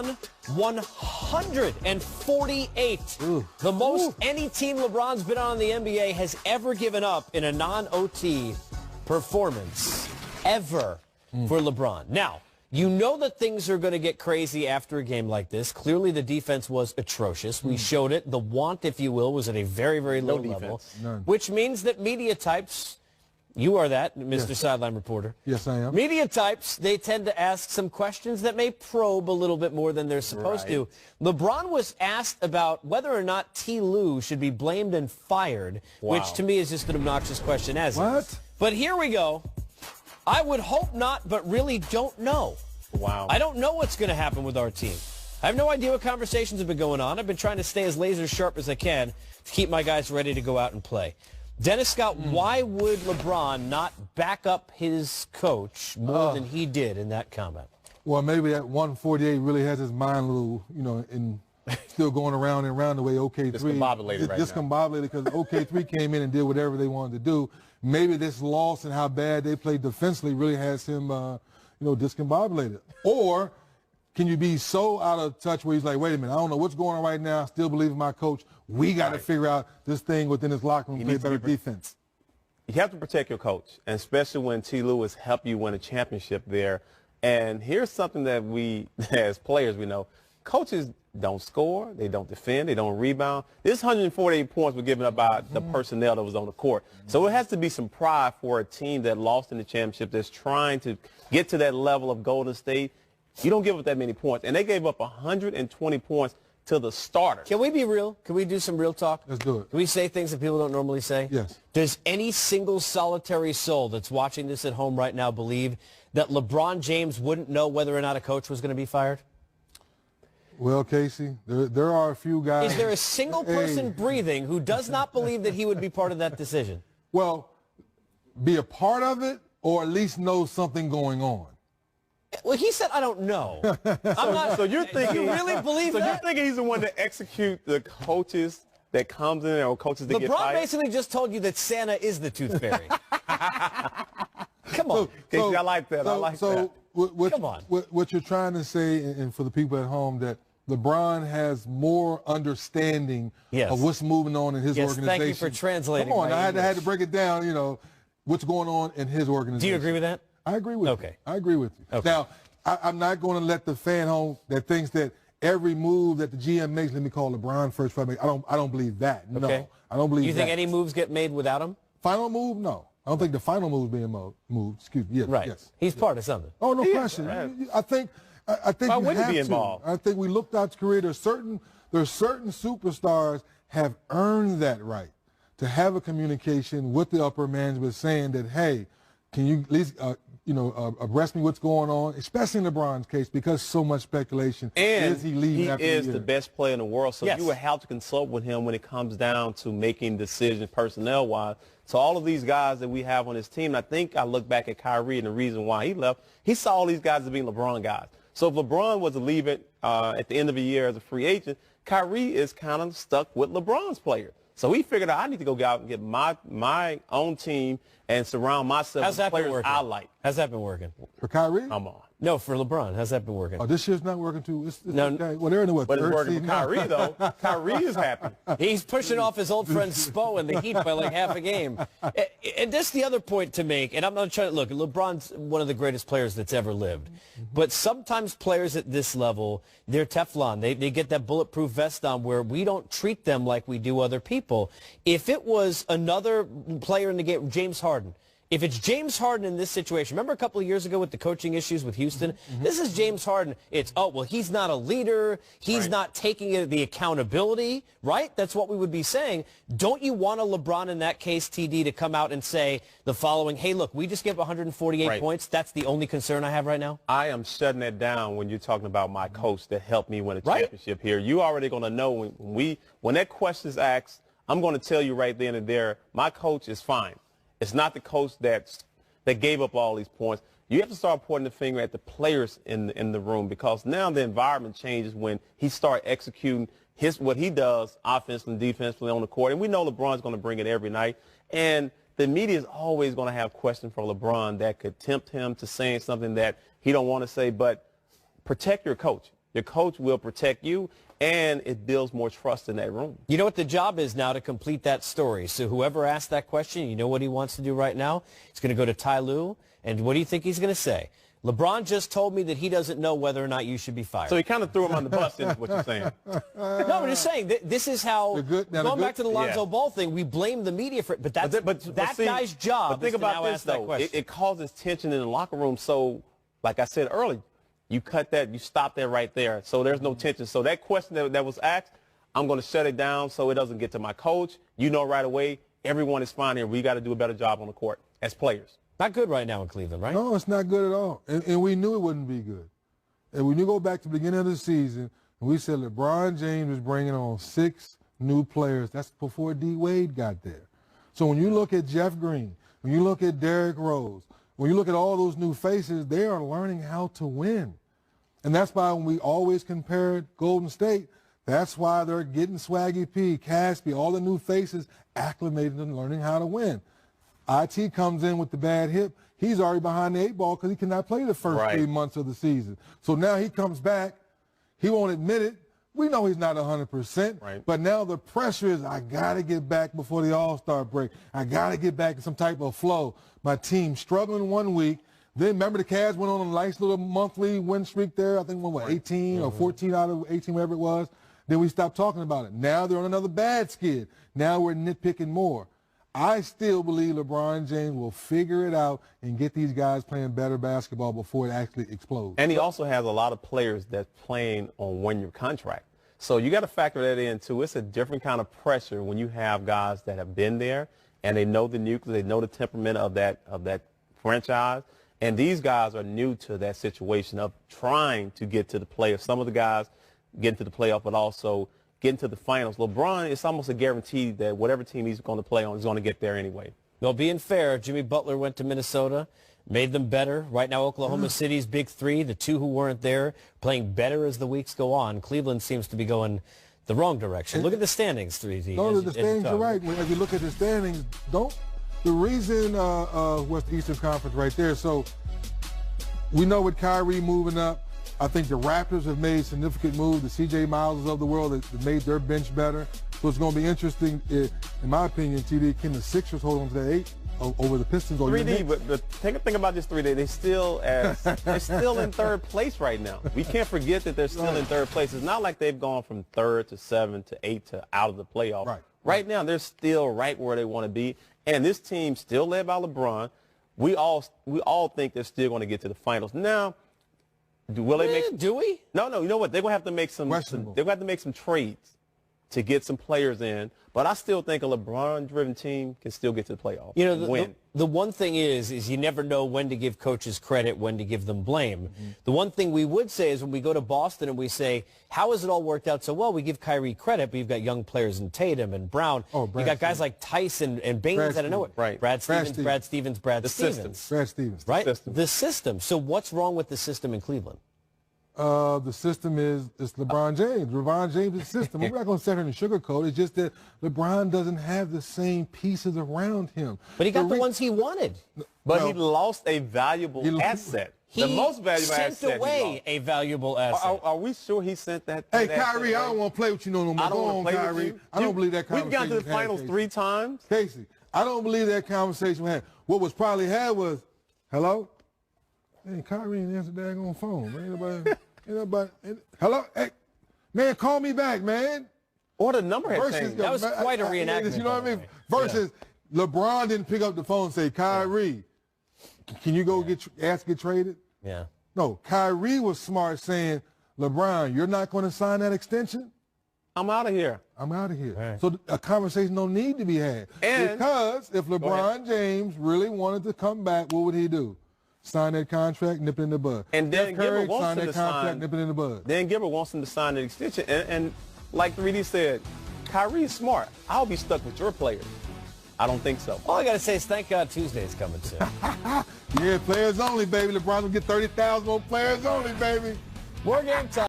148. The most any team LeBron's been on in the NBA has ever given up in a non-OT performance ever for LeBron. Now, you know that things are going to get crazy after a game like this. Clearly, the defense was atrocious. We showed it. The want, if you will, was at a very, very low level, which means that media types, you are that, Mr. Sideline Reporter. Yes, I am. Media types, they tend to ask some questions that may probe a little bit more than they're supposed to. LeBron was asked about whether or not T. Lue should be blamed and fired, which to me is just an obnoxious question as What? But here we go. I would hope not, but really don't know. Wow. I don't know what's going to happen with our team. I have no idea what conversations have been going on. I've been trying to stay as laser sharp as I can to keep my guys ready to go out and play. Dennis Scott, why would LeBron not back up his coach more than he did in that comment? Well, maybe that 148 really has his mind a little, still going around and around the way OK3. Discombobulated right now. Discombobulated because OK3 came in and did whatever they wanted to do. Maybe this loss and how bad they played defensively really has him, discombobulated. Or can you be so out of touch where he's like, wait a minute, I don't know what's going on right now. I still believe in my coach. We got to figure out this thing within his locker room, play better defense. You have to protect your coach, and especially when T. Lue has helped you win a championship there. And here's something that we, as players, we know. Coaches don't score, they don't defend, they don't rebound. This 148 points were given up by the personnel that was on the court. So it has to be some pride for a team that lost in the championship that's trying to get to that level of Golden State. You don't give up that many points. And they gave up 120 points to the starter. Can we be real? Can we do some real talk? Let's do it. Can we say things that people don't normally say? Yes. Does any single solitary soul that's watching this at home right now believe that LeBron James wouldn't know whether or not a coach was going to be fired? Well, Casey, there are a few guys. Is there a single person breathing who does not believe that he would be part of that decision? Well, be a part of it or at least know something going on. Well, he said, I don't know. I'm not, so you're thinking, you really believe so that? you're thinking he's the one to execute the coaches that comes in or coaches that get fired? LeBron basically just told you that Santa is the tooth fairy. Come on. Casey, I like that. I like that. Come on. What you're trying to say, and for the people at home, that LeBron has more understanding of what's moving on in his organization. Thank you for translating. Come on, I had to break it down, what's going on in his organization. Do you agree with that? I agree with you. Okay. I agree with you. Okay. Now, I'm not going to let the fan home that thinks that every move that the GM makes, let me call LeBron first. I don't believe that. No, Okay. I don't believe that. You think any moves get made without him? Final move? No. I don't think the final move is being moved. Excuse me. Yes, Right. Yes. He's part of something. Oh, no question. Right. I think Why you wouldn't have he be to. involved? I think we looked out his career. There's certain superstars have earned that right to have a communication with the upper management saying that, hey, can you at least abreast me what's going on, especially in LeBron's case, because so much speculation. And is he leaving after he the is year? the best player in the world, so Yes. you would have to consult with him when it comes down to making decisions personnel-wise. So all of these guys that we have on this team, I think I look back at Kyrie and the reason why he left, he saw all these guys as being LeBron guys. So if LeBron was to leave it at the end of the year as a free agent, Kyrie is kind of stuck with LeBron's player. So he figured out I need to go out and get my own team and surround myself with players I like. How's that been working? For Kyrie? Come on. No, for LeBron. How's that been working? Oh, this year's not working too. No. Well, they're in the what? But it's third working seed for now. Kyrie, though. Kyrie is happy. He's pushing off his old friend Spo in the Heat by like half a game. And that's the other point to make, and I'm not trying to look, LeBron's one of the greatest players that's ever lived. But sometimes players at this level, they're Teflon. They get that bulletproof vest on where we don't treat them like we do other people. If it was another player in the game, James Harden, if it's James Harden in this situation, remember a couple of years ago with the coaching issues with Houston? This is James Harden. It's, oh, well, he's not a leader. He's not taking the accountability, right? That's what we would be saying. Don't you want a LeBron in that case, TD, to come out and say the following, hey, look, we just gave 148 points. That's the only concern I have right now? I am shutting that down when you're talking about my coach that helped me win a championship here. You already going to know when that question is asked, I'm going to tell you right then and there, my coach is fine. It's not the coach that gave up all these points. You have to start pointing the finger at the players in the room because now the environment changes when he starts executing what he does offensively and defensively on the court. And we know LeBron's going to bring it every night. And the media is always going to have questions for LeBron that could tempt him to saying something that he don't want to say. But protect your coach. your coach will protect you, and it builds more trust in that room. You know what the job is now to complete that story. So whoever asked that question, you know what he wants to do right now? He's going to go to Ty Lue, and what do you think he's going to say? LeBron just told me that he doesn't know whether or not you should be fired. So he kind of threw him on the bus, is what you're saying. No, I'm just saying, this is how, going back to the Lonzo Ball thing, we blame the media for it, but that's that guy's job. But think about this, though. It causes tension in the locker room. So, like I said earlier, you cut that, you stop that right there. So there's no tension. So that question that was asked, I'm going to shut it down so it doesn't get to my coach. You know right away, everyone is fine here. We got to do a better job on the court as players. Not good right now in Cleveland, right? No, it's not good at all. And we knew it wouldn't be good. And when you go back to the beginning of the season, and we said LeBron James was bringing on 6 new players. That's before D. Wade got there. So when you look at Jeff Green, when you look at Derrick Rose, when you look at all those new faces, they are learning how to win. And that's why when we always compared Golden State, that's why they're getting Swaggy P, Caspi, all the new faces acclimated and learning how to win. IT comes in with the bad hip. He's already behind the 8 ball because he cannot play the first 3 months of the season. So now he comes back. He won't admit it. We know he's not 100%. But now the pressure is, I got to get back before the All-Star break. I got to get back in some type of flow. My team's struggling 1 week. Then remember the Cavs went on a nice little monthly win streak there. I think what 18 or 14 out of 18, whatever it was. Then we stopped talking about it. Now they're on another bad skid. Now we're nitpicking more. I still believe LeBron James will figure it out and get these guys playing better basketball before it actually explodes. And he also has a lot of players that's playing on one-year contract. So you got to factor that in, too. It's a different kind of pressure when you have guys that have been there and they know the nucleus, they know the temperament of that franchise. And these guys are new to that situation of trying to get to the playoffs. Some of the guys get to the playoff, but also getting to the finals. LeBron, it's almost a guarantee that whatever team he's going to play on is going to get there anyway. Well, being fair, Jimmy Butler went to Minnesota, made them better. Right now, Oklahoma City's big 3, the 2 who weren't there, playing better as the weeks go on. Cleveland seems to be going the wrong direction. Look at the standings, 3D. No, the standings are right. As you look at the standings, the reason was the Eastern Conference right there. So we know with Kyrie moving up, I think the Raptors have made significant moves. The C.J. Miles of the world have made their bench better. So it's going to be interesting, in my opinion, TD, can the Sixers hold on to that 8 over the Pistons? Or 3D, but think about this 3D. They're still in third place right now. We can't forget that they're still in third place. It's not like they've gone from 3rd to 7th to 8th to out of the playoffs. Right now, they're still right where they want to be. And this team still led by LeBron. We all think they're still going to get to the finals. Now, will they make? Do we? No. You know what? They're going to have to make some. They're going to have to make some trades to get some players in. But I still think a LeBron-driven team can still get to the playoffs. You know, the one thing is you never know when to give coaches credit, when to give them blame. The one thing we would say is when we go to Boston and we say, how has it all worked out so well? We give Kyrie credit, but you've got young players in Tatum and Brown. You got guys like Tyson and Baines out of nowhere. Brad Stevens. Right? The system. So what's wrong with the system in Cleveland? The system is LeBron James. LeBron James' system. We're not going to sit here and sugarcoat. It's just that LeBron doesn't have the same pieces around him. But he got the ones he wanted. But he lost a valuable asset. The most valuable asset. He sent away a valuable asset. Are we sure he sent that? Hey, Kyrie, I don't want to play with you no more. I don't want to play Kyrie. with you. I don't believe that conversation. We've gotten to the finals 3 times. Casey, I don't believe that conversation we had. What was probably had was, hello? Hey, Kyrie didn't answer the daggone phone. Man, anybody, hello? Hey, man, call me back, man. Or the number had changed. That was quite a reenactment. You know what I mean? Versus LeBron didn't pick up the phone and say, Kyrie, can you go get traded? Yeah. No, Kyrie was smart saying, LeBron, you're not going to sign that extension? I'm out of here. I'm out of here. Right. So a conversation don't need to be had. Because if LeBron James really wanted to come back, what would he do? Sign that contract, nip it in the bud. And then Gilbert wants sign him that to contract, sign. nip it in the bud. Dan Gilbert wants him to sign the extension. And like 3D said, Kyrie's smart. I'll be stuck with your players. I don't think so. All I got to say is thank God Tuesday's coming soon. Yeah, players only, baby. LeBron will get 30,000 more players only, baby. More game time.